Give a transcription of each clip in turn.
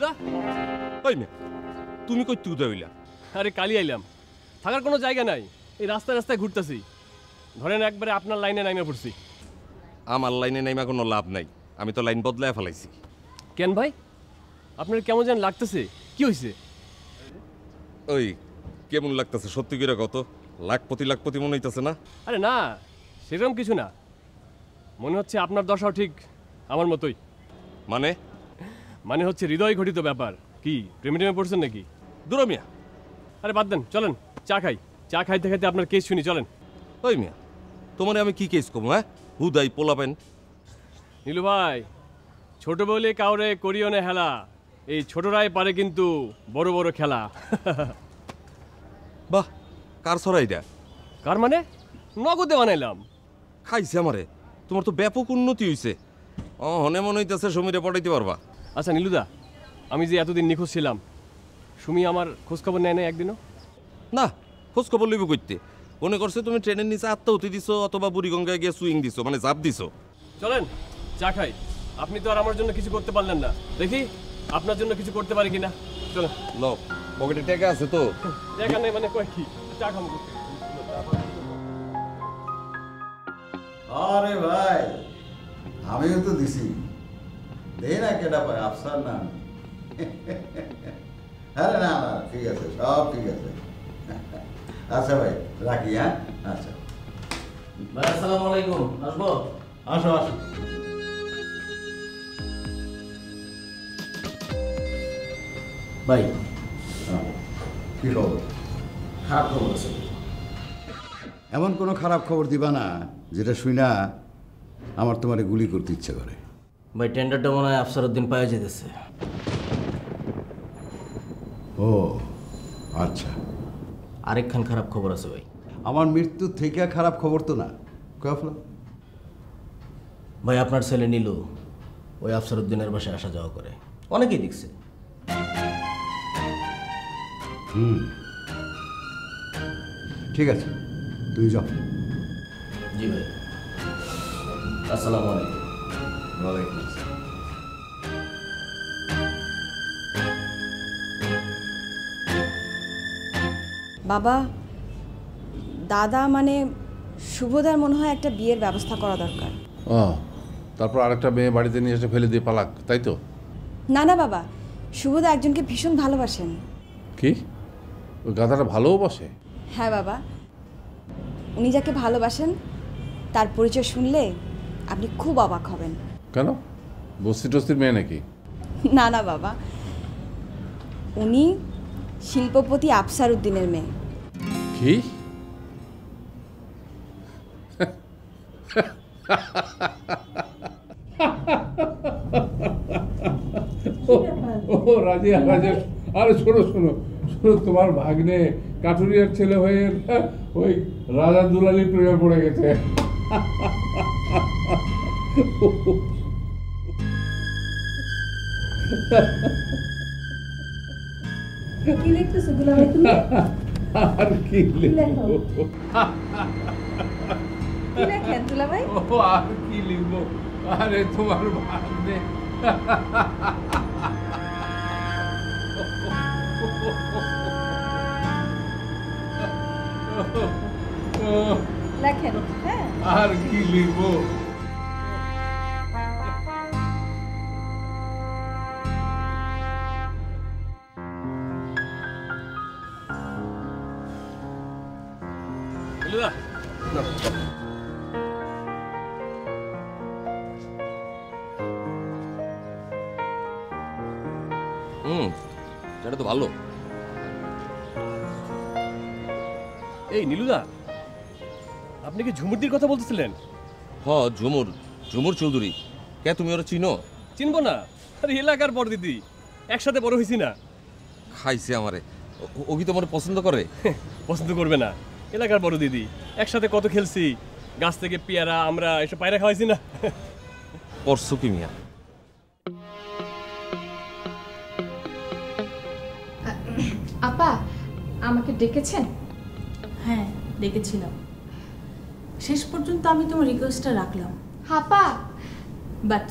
নীলুদা ওই না তুমি কই তুই হইলা? আরে কালি আইলাম, থাকার কোনো জায়গা নাই, এই রাস্তায় রাস্তায় ঘুরতেছি। ধরেন একবারে আপনার লাইনে নাইমে পড়ছি। আমার লাইনে নাইমা কোনো লাভ নাই, আমি তো লাইন বদলায় ফেলাইছি। কেন ভাই, আপনার কেমন যেন লাগতেছে, কি হয়েছে? ওই কেমন লাগতেছে সত্যি করে কত? লাখপতি মনে হইতেছে না? আরে না, সেরকম কিছু না। মনে হচ্ছে আপনার দশাও ঠিক আমার মতোই। মানে? মানে হচ্ছে হৃদয় ঘটিত ব্যাপার। কি প্রেমে টেমে পড়ছেন নাকি? দূর মিয়া। আরে বাদ দেন, চলেন চা খাই। চা খাইতে খাইতে আপনার কেস শুনি, চলেন। ওই মিয়া, তোমারে আমি কি কেস করবো? হ্যাঁ, হুদাই পোলাবেন। নীলু ভাই, ছোট বলে কাউরে করিও না হেলা, এই ছোটরাই পারে কিন্তু বড় বড় খেলা। বাহ, কার সরাইটা? কার মানে? নগদে বানাইলাম। খাইছে আমারে। তোমার তো ব্যাপক উন্নতি হইছে। হনে মনে হইতেছে সমীরে পড়াইতে পারবা। আচ্ছা নীলুদা, আমি যে এতদিন নিখোঁজ ছিলাম, সুমি আমার খোঁজখবর নেয় না একদিনও? না, খোঁজ খবর লইব করতে। মনে করছে তুমি ট্রেনের নিচে আত্মহতি দিছো অথবা বুড়িগঙ্গায় গিয়ে সুইং দিছো, মানে জাপ দিছো। চলেন চা খাই। আপনি তো আর আমার জন্য কিছু করতে পারলেন না, দেখি আপনার জন্য কিছু করতে পারি কিনা। চলেন। লো, পকেটে টাকা আছে তো? দেখা নেই মানে কয় কি, চা খাবো। আরে ভাই, আমিও তো দিছি। দেই না কেটা পায়, আফসার না। আরে না না, ঠিক আছে, সব ঠিক আছে। আচ্ছা ভাই, রাখি। হ্যাঁ, আচ্ছা ভাই, আসসালামু আলাইকুম। আসবো? আসো আসো। ভাই, কি খবর? খারাপ খবর আছে। এমন কোনো খারাপ খবর দিবা না যেটা শুই না আমার তোমারে গুলি করতে ইচ্ছে করে। ভাই, টেন্ডারটা মনে হয় আফসার উদ্দিন পাওয়া যেতেছে। ও আচ্ছা। আরেকখান খারাপ খবর আছে ভাই। আমার মৃত্যুর থেকে খারাপ খবর তো না, কফলা। ভাই, আপনার ছেলে নীলু ওই আফসার উদ্দিনের বাসায় আসা যাওয়া করে, অনেকেই দেখছে। ঠিক আছে, তুমি যাও। জি ভাই, আসসালামু আলাইকুম। ওয়ালাইকুম আসসালাম। বাবা, দাদা মানে শুভদার মনে হয় একটা বিয়ের ব্যবস্থা করা দরকার। ও, তারপর আরেকটা মেয়ে বাড়িতে নিয়ে এসে ফেলে দিয়ে পালাক, তাই তো? না না বাবা, শুভদা একজনকে ভীষণ ভালোবাসেন। কি? ওই গাধাটা ভালোও বসে? হ্যাঁ বাবা, উনি যাকে ভালোবাসেন তার পরিচয় শুনলে আপনি খুব অবাক হবেন। কেন? বস্তি টস্তির মেয়ে নাকি? না না বাবা, উনি শিল্পপতি আফসার উদ্দিনের মেয়ে। কি? ও রাজিয়া, রাজা। আরে শোনো শোনো শোনো, তোমার ভাগ্নে কাঠুরিয়ার ছেলে হয়ে ওই রাজা দুলালি প্রেমে পড়ে গেছে। কি লিখতেছো দুলাভাই তুমি? আর কি লিখবো? কি লেখেন দুলাভাই? ও আর কি লিখবো? আরে তোমার ভাগ্নে লেখেন। হ্যাঁ, আর কি লিখবো? নীলুদা, সেটা তো ভালো। এই নীলুদা, আপনি কি ঝুমুরদির কথা বলতেছিলেন? হ, ঝুমুর ঝুমুর চৌধুরী। কে, তুমি ওরা চিনো? চিনবো না? আরে এলাকার বড় দিদি, একসাথে বড় হয়েছি না। খাইছে আমারে। ও কি তোমার পছন্দ করে? পছন্দ করবে না? এলাকার বড় দিদি, একসাথে কত খেলছি, গাছ থেকে পেয়ারা আমরা এসব পায়রা খাওয়াইছি না। পরশু কি মিয়া? আপা আমাকে ডেকেছেন? হ্যাঁ, ডেকেছিলাম। শেষ পর্যন্ত আমি তোমার রিকোয়েস্টটা রাখলাম, আপা বাট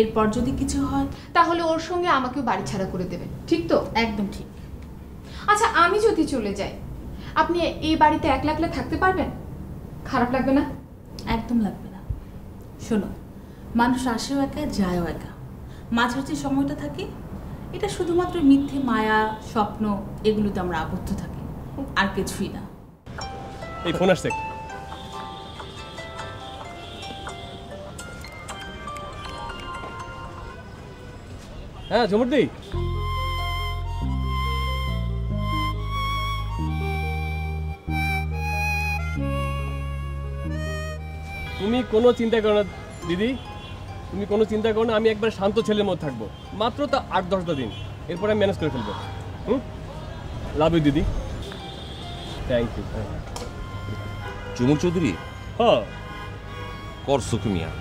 এরপর যদি কিছু হয় তাহলে ওর সঙ্গে আমাকেও বাড়ি ছাড়া করে দেবেন, ঠিক তো? একদম ঠিক। আচ্ছা, আমি যদি চলে যাই, আপনি এই বাড়িতে একলা একলা থাকতে পারবেন? খারাপ লাগবে না? একদম লাগবে না। শোনো, মানুষ আসেও একা, যায়ও একা। মাঝের যে সময়টা থাকে, এটা শুধুমাত্র মিথ্যে মায়া, স্বপ্ন, এগুলোতে আমরা আবদ্ধ থাকি, আর কিছুই না। এই ফোন আসছে। হ্যাঁ ঝুমুরদি, তুমি কোনো চিন্তা করো না দিদি, তুমি কোনো চিন্তা করো না। আমি একবার শান্ত ছেলের মধ্যে থাকবো, মাত্র তা 8-10টা দিন, এরপরে আমি ম্যানেজ করে ফেলবো। লাভ ইউ দিদি, থ্যাংক ইউ। চুমুর চৌধুরী হ্যাঁ, করছো কি মিয়া?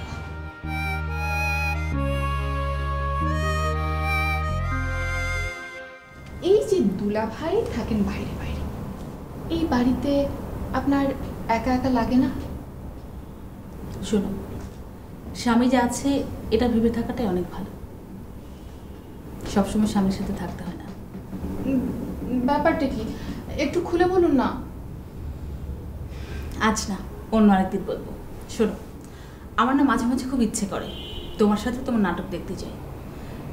এই যে দুলাভাই থাকেন বাইরে বাইরে, এই বাড়িতে আপনার একা একা লাগে না? শোনো, স্বামী যা আছে এটা ভেবে থাকাটাই অনেক ভালো। সবসময় স্বামীর সাথে থাকতে হয় না। ব্যাপারটা কি একটু খুলে বলুন না। আজ না, অন্য আরেকদিন বলবো। শোনো, আমার না মাঝে মাঝে খুব ইচ্ছে করে তোমার সাথে তোমার নাটক দেখতে যাই,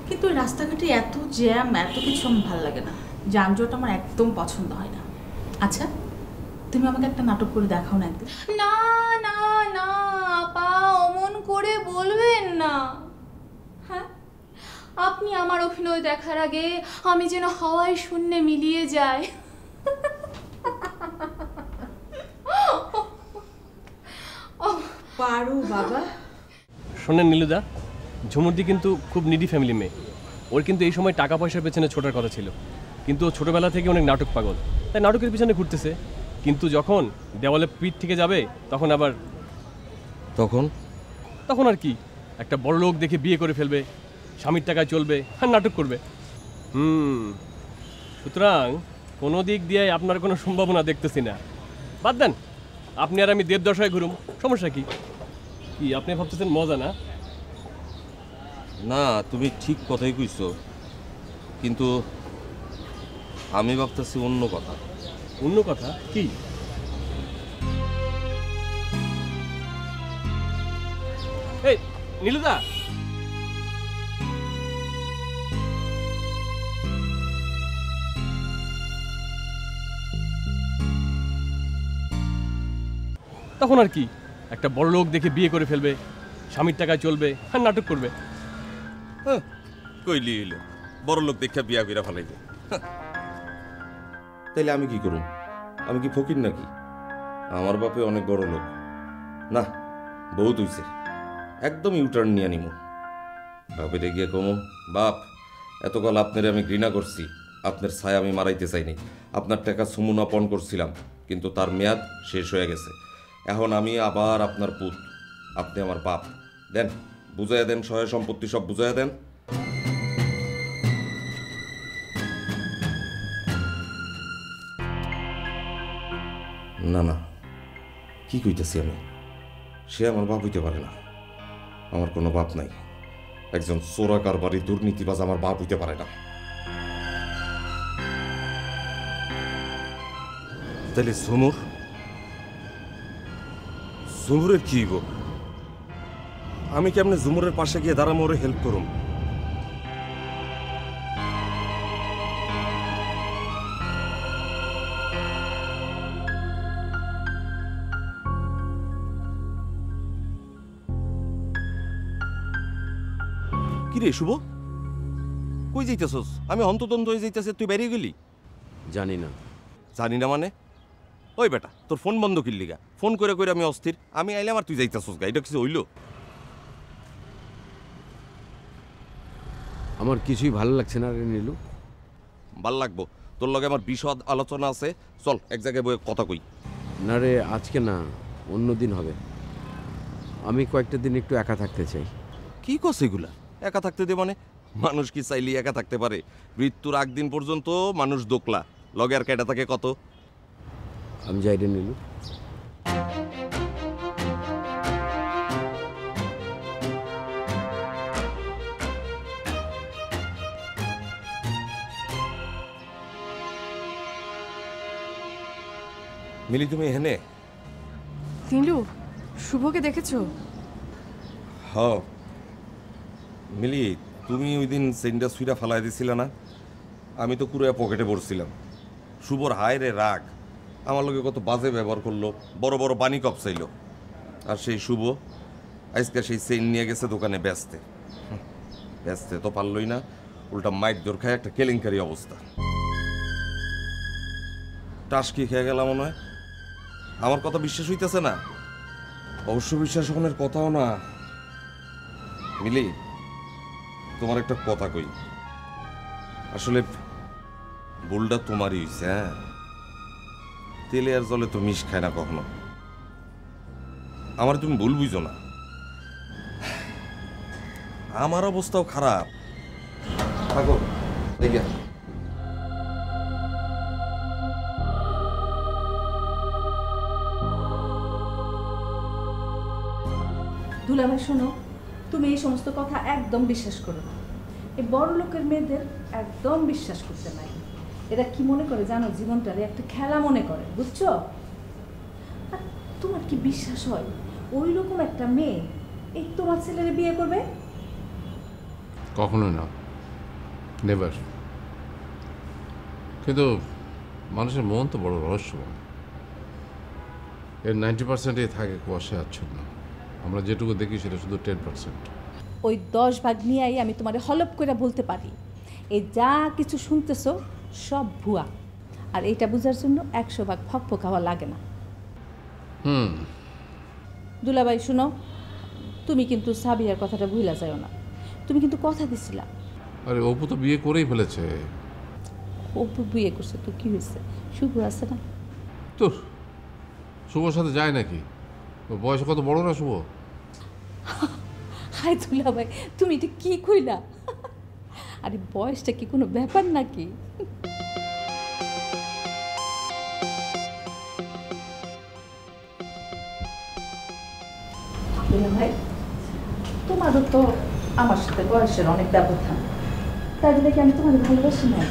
কিন্তু ওই রাস্তাঘাটে এত জ্যাম, এত কিছু আমার ভালো লাগে না। যানজট আমার একদম পছন্দ হয় না। আচ্ছা, তুমি আমাকে একটা নাটক করে দেখাও না একদিন। না না না আপা, অমন করে বলবেন না। হ্যাঁ, আপনি আমার অভিনয় দেখার আগে আমি যেন হাওয়ায় শূন্যে মিলিয়ে যাই। পারো বাবা। শোনেন নীলুদা, ঝুমুরদি কিন্তু খুব নিডি ফ্যামিলি মেয়ে। ওর কিন্তু এই সময় টাকা পয়সার পেছনে ছোটার কথা ছিল, কিন্তু ও ছোটোবেলা থেকে অনেক নাটক পাগল, তাই নাটকের পিছনে ঘুরতেছে। কিন্তু যখন দেওয়ালে পিঠ থেকে যাবে তখন আবার তখন তখন আর কি, একটা বড় লোক দেখে বিয়ে করে ফেলবে, স্বামীর টাকায় চলবে আর নাটক করবে। সুতরাং কোনো দিক দিয়ে আপনার কোনো সম্ভাবনা দেখতেছি না। বাদ দেন, আপনি আর আমি দেবদশায় ঘুরুম, সমস্যা কি? কি আপনি ভাবতেছেন মজা না? না, তুমি ঠিক কথাই কইছো, কিন্তু আমি ভাবতেছি অন্য কথা। অন্য কথা কি? এই নীলুদা, তখন আর কি, একটা বড় লোক দেখে বিয়ে করে ফেলবে, স্বামীর টাকায় চলবে আর নাটক করবে। কইলি হইলো বড় লোক দেখা বিয়া কইরা ফেলাইবে। তাইলে আমি কি করুম? আমি কি ফকির নাকি? আমার বাপে অনেক বড় লোক না, বহুত হইছে, একদম ইউটার্ন নিয়ে নিমু। বাপেরে গিয়ে কমো, বাপ এতকাল আপনারে আমি ঘৃণা করছি, আপনার ছায়া আমি মারাইতে চাইনি, আপনার টাকা সুমুনাপন করছিলাম, কিন্তু তার মেয়াদ শেষ হয়ে গেছে। এখন আমি আবার আপনার পুত, আপনি আমার বাপ। দেন, বুঝাইয়া দেন, সহায় সম্পত্তি সব বুঝাইয়া দেন। না না, কি কইতেছি আমি? সে আমার বাপ হইতে পারে না, আমার কোনো বাপ নাই। একজন চোরা কারবারি দুর্নীতিবাজ আমার বাপ হইতে পারে না। তাহলে ঝুমুরের কি গো? আমি কেমনে ঝুমুরের পাশে গিয়ে দাঁড়ামো, ওরে হেল্প করুম? কিরে শুভ, কই যাইতেছস? আমি হন্তদন্ত হয়ে যাইতেছে, তুই বেরিয়ে গেলি? জানি না। জানি না মানে? ওই বেটা, তোর ফোন বন্ধ করলি গা? ফোন করে করে আমি অস্থির, আমি আইলাম আর তুই যাইতেছস গা, এটা কিছু হইল? আমার কিছুই ভালো লাগছে না রে নীলু। ভাল লাগবো, তোর লগে আমার বিশদ আলোচনা আছে, চল এক জায়গায় বয়ে কথা কই। না রে, আজকে না, অন্য দিন হবে। আমি কয়েকটা দিন একটু একা থাকতে চাই। কি কস এগুলা? একা থাকতে দে মানে? মানুষ কি চাইলে একা থাকতে পারে? মৃত্যুর আগ দিন পর্যন্ত মানুষ দোকলা, লগে আর কেটা থাকে কত? আমি যাই রে নীলু। মিলি তুমি এখানে? নীলু, শুভকে দেখেছো? হ মিলি, তুমি ওই দিন সেন্ডা সুইরা ফালাই দিছিলে না? আমি তো কুড়ে পকেটে পড়ছিলাম। শুভর হায় রে রাগ, আমার লোকে কত বাজে ব্যবহার করলো, বড় বড় বানি কপ চাইল। আর সেই শুভ আজকে সেই চেইন নিয়ে গেছে দোকানে বেচতে। বেচতে তো পারলই না, উল্টা মাইক দর খায় একটা কেলেঙ্কারি অবস্থা। টাসকি খেয়ে গেলাম মনে হয়। আমার কথা বিশ্বাস হইতেছে না? অবশ্য বিশ্বাস হওয়ার কথাও না। মিলি, তোমার একটা কথা কই, আসলে ভুলটা তোমারই হয়েছে। হ্যাঁ, তেলে আর জলে তো মিশ খায় না কখনো। আমার তুমি ভুল বুঝো না, আমার অবস্থাও খারাপ। থাকো দেখে দুলাভাই শোনো, তুমি এই সমস্ত কথা একদম বিশ্বাস করো না। এই বড় লোকের মেয়েদের একদম বিশ্বাস করতে নাই। এরা কি মনে করে জানো, জীবনটারে একটা খেলা মনে করে, বুঝছো? আর তোমার কি বিশ্বাস হয় ওই রকম একটা মেয়ে এই তোমার ছেলের বিয়ে করবে? কখনো না, নেভার। কিন্তু মানুষের মন তো বড় রহস্যময়। এর 90%ই থাকে কুয়াশা আচ্ছন্ন। আমরা যেটুকু দেখি সেটা শুধু 10%। ওই 10 ভাগ নিয়েই আমি তোমারে হলপ করে বলতে পারি, এই যা কিছু শুনতেছো সব ভুয়া। আর এইটা বোঝার জন্য 100 ভাগ ফকফক হওয়া লাগে না। দুলাভাই শুনো, তুমি কিন্তু সাবিয়ার কথাটা ভুলা যাও না। তুমি কিন্তু কথা দিছিলা। আরে অপু তো বিয়ে করেই ফেলেছে। অপু বিয়ে করছে তো কি হয়েছে, শুভ আছে না? তো শুভর সাথে যায় নাকি? ওর বয়স কত বড় না শুভ? হাই দুলাভাই, তুমি এটা কি কইলা? আরে বয়সটা কি কোনো ব্যাপার নাকি? দুলাভাই, তোমারও তো আমার সাথে বয়সের অনেক ব্যবধান, তাই বলে কি আমি তোমার ভালোবাসি না?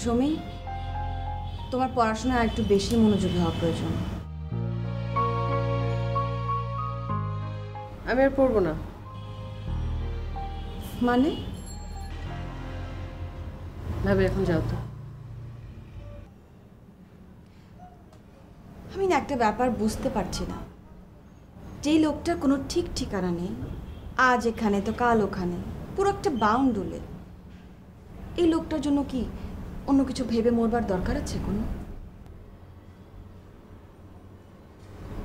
সুমি, তোমার পড়াশোনায় একটু বেশি মনোযোগী হওয়া প্রয়োজন। আমি আর পড়বো না। মানে? ভাবে এখন যাও তো। আমি না একটা ব্যাপার বুঝতে পারছি না, যেই লোকটার কোনো ঠিক ঠিকানা নেই, আজ এখানে তো কাল ওখানে, পুরো একটা বাউন্ডুলে। এই লোকটার জন্য কি অন্য কিছু ভেবে মরবার দরকার আছে কোনো?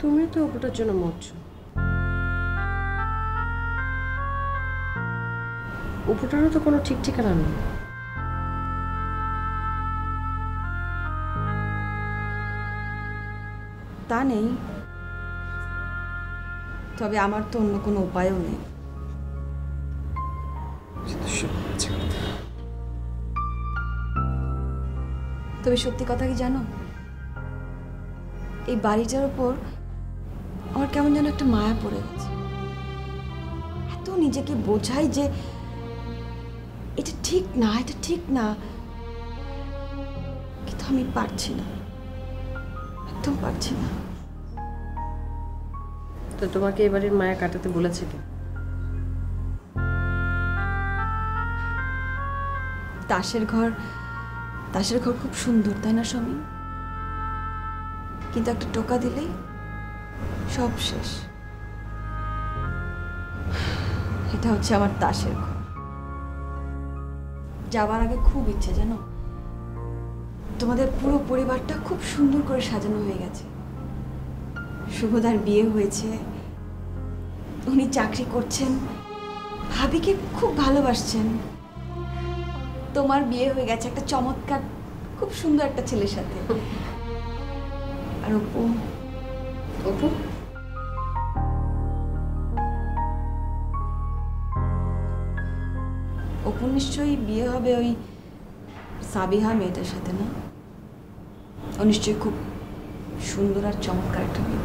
তুমি তো ওটার জন্য মরছো। উপটারও তো কোনো ঠিক ঠিকানা নেই। তা নেই, তবে আমার তো অন্য কোনো উপায়ও নেই। তবে সত্যি কথা কি জানো, এই বাড়িটার উপর আমার কেমন যেন একটা মায়া পড়ে গেছে। এত নিজেকে বোঝাই যে এটা ঠিক না, এটা ঠিক না, কিন্তু আমি পারছি না, একদম পারছি না। তো তোমাকে এবারের মায়া কাটাতে বলেছে কে? তাসের ঘর খুব সুন্দর, তাই না স্বামী? কিন্তু একটা টোকা দিলেই সব শেষ। এটা হচ্ছে আমার তাসের ঘর। যাবার আগে খুব ইচ্ছে জানো, তোমাদের পুরো পরিবারটা খুব সুন্দর করে সাজানো হয়ে গেছে। শুভদার বিয়ে হয়েছে, উনি চাকরি করছেন, ভাবিকে খুব ভালোবাসছেন। তোমার বিয়ে হয়ে গেছে একটা চমৎকার খুব সুন্দর একটা ছেলের সাথে। আর অপু অপু অপু নিশ্চয়ই বিয়ে হবে ওই সাবিহা মেয়েটার সাথে, না? ও নিশ্চয়ই খুব সুন্দর আর চমৎকার একটা মেয়ে।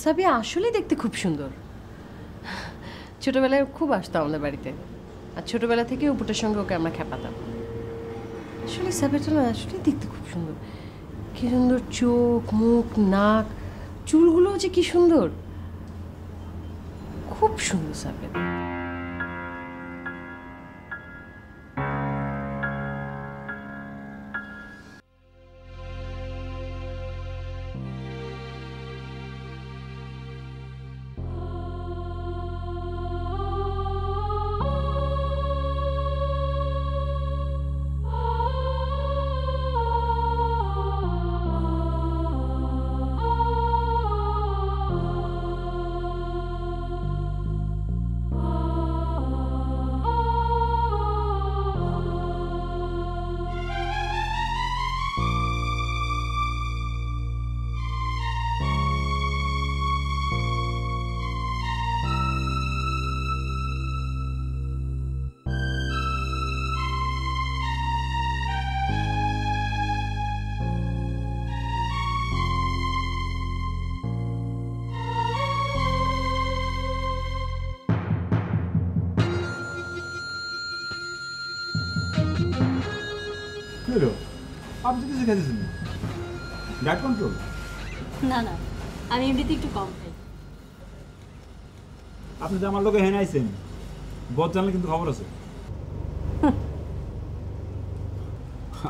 সাবিয়া আসলে দেখতে খুব সুন্দর। ছোটবেলায় খুব আসতো আমাদের বাড়িতে, আর ছোটবেলা থেকে অপুটার সঙ্গে ওকে আমরা খেপাতাম। আসলে সাবিয়াটা না আসলে দেখতে খুব সুন্দর, কি সুন্দর চোখ, মুখ, নাক, চুলগুলো যে কি সুন্দর, খুব সুন্দর সাবিয়া। আপনি কিছু খেতেছেন ডায়েট কন্ট্রোল? না না, আমি এমনিতে একটু কম খাই। আপনি যে আমার লোকে হেনে আইছেন, বদ জানলে কিন্তু খবর আছে।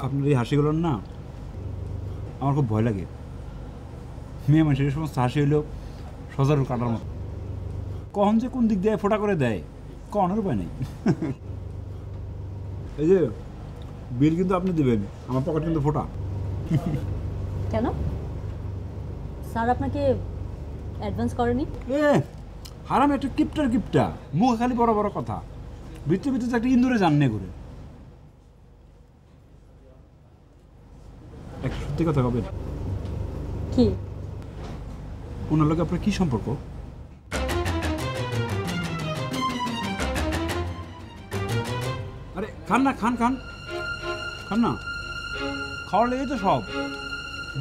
আপনার এই হাসিগুলোর না আমার খুব ভয় লাগে। মেয়ে মানুষের এই সমস্ত হাসি হইলেও সজারু কাটার মতো, কখন যে কোন দিক দিয়ে ফোটা করে দেয় কখনের উপায় নেই। এই যে বিল কিন্তু আপনি দেবেন, আমার পকেট কিন্তু ফোটা। কেন স্যার আপনাকে অ্যাডভান্স করেনি? এ হারাম একটা কিপটার কিপটা, মুখে খালি বড় বড় কথা, ভিতরে ভিতরে একটা ইন্দুরে জাননে করে। একটা সত্যি কথা কবে, কি ওনার লোক আপনার কি সম্পর্ক? আরে খান না, খান খান খান না, খাওয়ার লেগেই তো সব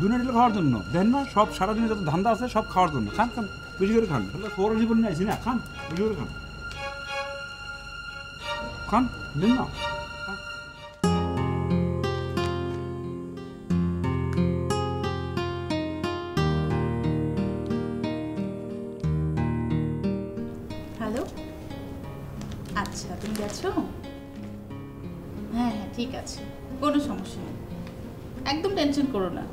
দুনিয়া দিলে খাওয়ার জন্য, দেখেন না সব সারাদিনে যত ধান্দা আছে সব খাওয়ার জন্য। খান খান, বেশি করে খান, তাহলে সৌর জীবন নিয়ে আসি না, খান বেশি করে খান, খান দেন না। হ্যালো, আচ্ছা তুমি গেছো? হ্যাঁ হ্যাঁ ঠিক আছে, কোনো সমস্যা নেই, একদম টেনশন করো না।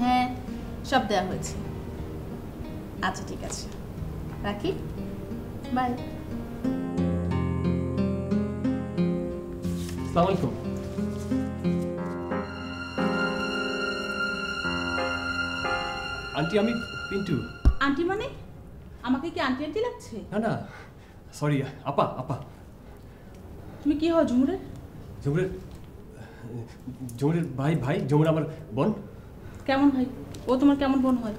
হ্যাঁ সব দেওয়া হয়েছে। আচ্ছা ঠিক আছে, রাখি, বাই। আসসালামু আলাইকুম। আন্টি, আমি পিন্টু। আন্টি মানে আমাকে কি আন্টি আন্টি লাগছে? না না, সরি, আপা আপা। তুমি কি হও ঝুমুরের? ঝুমুরের ঝুমুরের ভাই। ভাই ঝুমুর আমার বোন। কেমন ভাই? ও তোমার কেমন বোন হয়?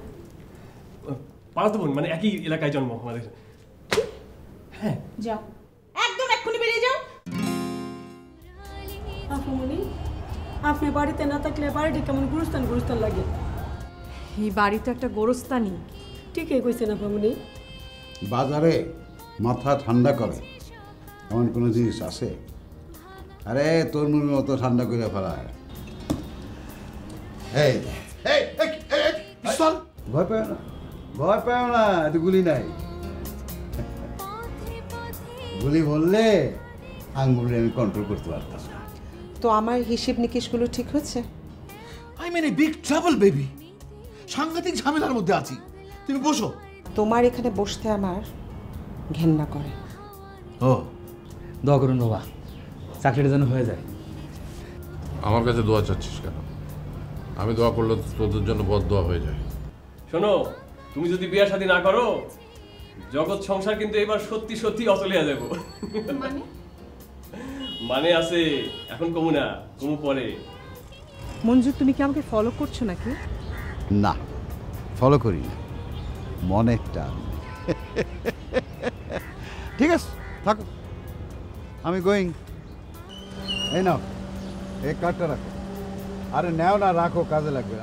পাড়াতো বোন, মানে একই এলাকায় জন্ম আমাদের। হ্যাঁ। যাও, একদম এক্ষুনি বেরিয়ে যাও। আফুমনি, আপনি বাড়িতে না থাকলে বাড়িটি কেমন গুরুস্থান গুরুস্থান লাগে। এই বাড়ি তো একটা গোরস্থানই। ঠিকই কইছেন আফুমনি। বাজারে মাথা ঠান্ডা করে এমন কোনো জিনিস আছে? আরে তরমুজের মতো ঠান্ডা করে ফেলায়। এই ভয় পাও না, ভয় পাও না, এত গুলি নাই। গুলি বললে আঙ্গুলে আমি কন্ট্রোল করতে পারতাম না। তো আমার হিসেব নিকেশগুলো ঠিক হচ্ছে? I mean a big trouble baby, সাংঘাতিক ঝামেলার মধ্যে আছি। তুমি বসো। তোমার এখানে বসতে আমার ঘেন্না করে। ও দোয়া করুন বাবা, চাকরিটা যেন হয়ে যায়। আমার কাছে দোয়া চাচ্ছিস কেন? আমি দোয়া করলে তো তোদের জন্য বদ দোয়া হয়ে যায়। শোনো, তুমি যদি বিয়ে শাদী না করো, জগৎ সংসার কিন্তু এবার সত্যি সত্যি অচলিয়া যাব। মানে আছে, এখন কমু না, কমু পরে। মঞ্জু, তুমি কি আমাকে ফলো করছো নাকি? না, ফলো করি না, মনের টান। ঠিক আছে, থাকো, আমি গোয়িং। এই নাও, এই কার্ডটা রাখো। আরে নেও না, রাখো, কাজে লাগবে।